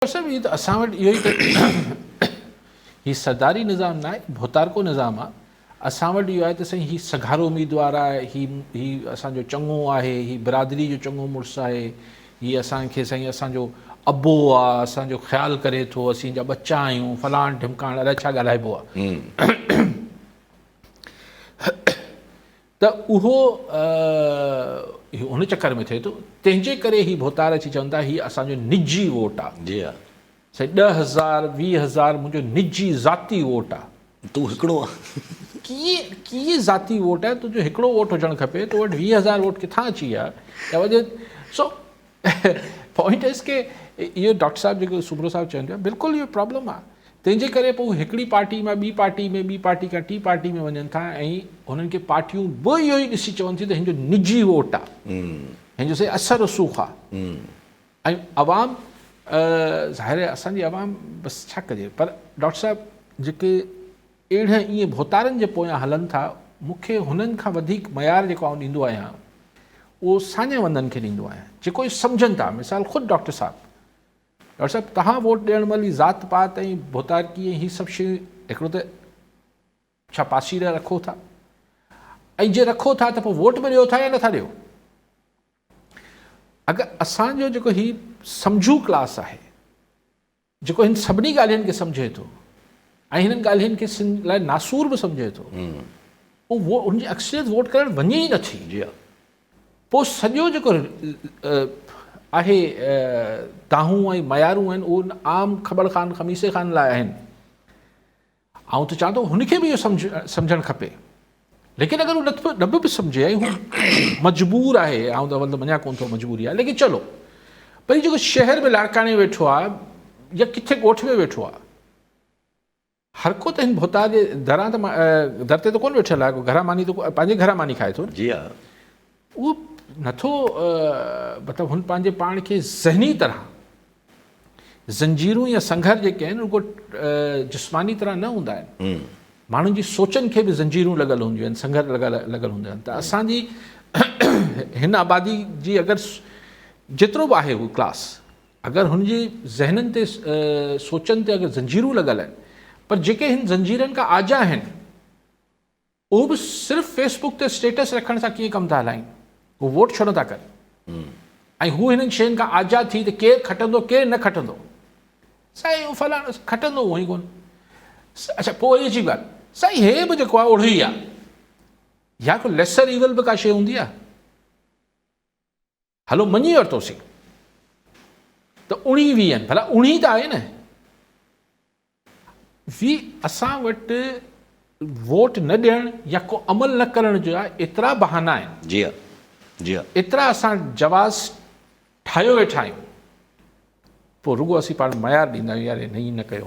Sir ये तो असां वटि इहो ई त ही सरदारी निज़ाम न आहे, भोतारको निज़ाम आहे। असां वटि इहो आहे त साईं ही सघारो उम्मीदवार आहे, ही असांजो चङो आहे, ही बिरादरी जो चङो मुड़ुसु आहे, ही असांखे साईं असांजो अबो आहे, असांजो ख़्यालु करे थो, असीं जा बच्चा आहियूं, फलाण ढिमकाण, अलाए छा ॻाल्हाइबो आहे। त उहो हुन चकर में थिए थो, तंहिंजे करे ही भोतार अची चवनि था ही असांजो निजी वोट आहे। जी हा, साईं 10,000 20,000 मुंहिंजो निजी ज़ाती वोट आहे। तूं हिकिड़ो आहे। कीअं ज़ाती वोट आहे? तुंहिंजो हिकिड़ो वोट हुजणु खपे, तो वटि 20,000 वोट किथां अची विया? या वजह सो पॉइंट इज़ के इहो डॉक्टर साहिबु जेको सुब्रो साहिबु चवनि पिया, बिल्कुलु इहो प्रॉब्लम आहे। तंहिंजे करे पोइ हिकिड़ी पार्टी मां ॿी पार्टी में, ॿी पार्टी खां टी पार्टी में वञनि था, ऐं हुननि खे पार्टियूं बि इहो ई ॾिसी चवनि थियूं त हिन जो निजी वोट आहे, हिन जो साईं असर रसूख़ आहे। ऐं अवाम ज़ाहिर आहे असांजी अवाम बसि छा कजे, पर डॉक्टर साहिबु जेके अहिड़ा ईअं भोतारनि जे पोयां हलनि था, मूंखे हुननि खां वधीक मयार जेको आउं ॾींदो आहियां उहो साञे वंदनि खे ॾींदो आहियां, जेको इहे सम्झनि था। मिसाल ख़ुदि डॉक्टर साहिबु तव्हां वोट ॾियण महिल ई ज़ात पात ऐं भोतारकी ऐं हीअ सभु शयूं हिकिड़ो त छा पासीरे रखो था, ऐं जे रखो था त पोइ वोट बि ॾियो था या नथा ॾियो। अगरि असांजो जेको हीउ सम्झू क्लास आहे, जेको हिन सभिनी ॻाल्हियुनि खे सम्झे थो ऐं हिननि ॻाल्हियुनि खे लाइ नासूर बि सम्झे थो, उहो उनजी अक्सरियत वोट करणु वञे ई नथी। जी हा, पोइ सॼो जेको आहे दाहूं ऐं मयारूं आहिनि उहो आम ख़बर ख़ान ख़मीसे ख़ान लाइ आहिनि। ऐं त चवां थो हुनखे बि इहो सम्झणु खपे, लेकिन अगरि उहो न बि सम्झे ऐं हू मजबूर आहे, ऐं त मतिलबु मञा कोन थो मजबूरी आहे, लेकिन चलो भई जेको शहर में लाड़काणे वेठो आहे या किथे ॻोठ में वेठो आहे, हर को त हिन भोतार जे दरां त दर ते त कोन वेठल आहे, घरां मानी त पंहिंजे घरां मानी खाए थो। जी हा, उहो नथो मतिलबु हुन पंहिंजे पाण खे ज़हनी तरह ज़ंजीरूं या संघर जेके आहिनि उहो जिस्मानी तरह न हूंदा आहिनि, माण्हुनि जी सोचनि खे बि ज़ंजीरूं लॻल हूंदियूं आहिनि, संघर लॻल हूंदा आहिनि। त असांजी हिन आबादी जी अगरि जेतिरो बि आहे उहो क्लास, अगरि हुनजी ज़हननि ते सोचनि ते अगरि ज़ंजीरूं लॻल आहिनि, पर जेके हिन ज़ंजीरनि खां आजा आहिनि उहो बि सिर्फ़ु फेसबुक ते स्टेटस रखण सां कीअं कमु था हलाइनि, उहो वोट छो नथा कनि, ऐं हू हिननि शयुनि खां आज़ादु थी त केरु खटंदो केरु न खटंदो, साईं उहो फलाणो खटंदो उहो ई कोन। अच्छा पोइ अची ॻाल्हि, साईं हे बि जेको आहे ओढ़ो ई आहे, या को लेसर ईवल बि का शइ हूंदी आहे? हलो मञी वरितोसीं त 19-20 आहिनि, भला 19 त आहे न। असां वटि वोट न ॾियण या को अमल न करण जा एतिरा बहाना आहिनि। जी हा, जी हा, एतिरा असां जवाज़ ठाहियो वेठा आहियूं, पोइ रुॻो असीं पाण मयार ॾींदा आहियूं, यार न ई न कयो,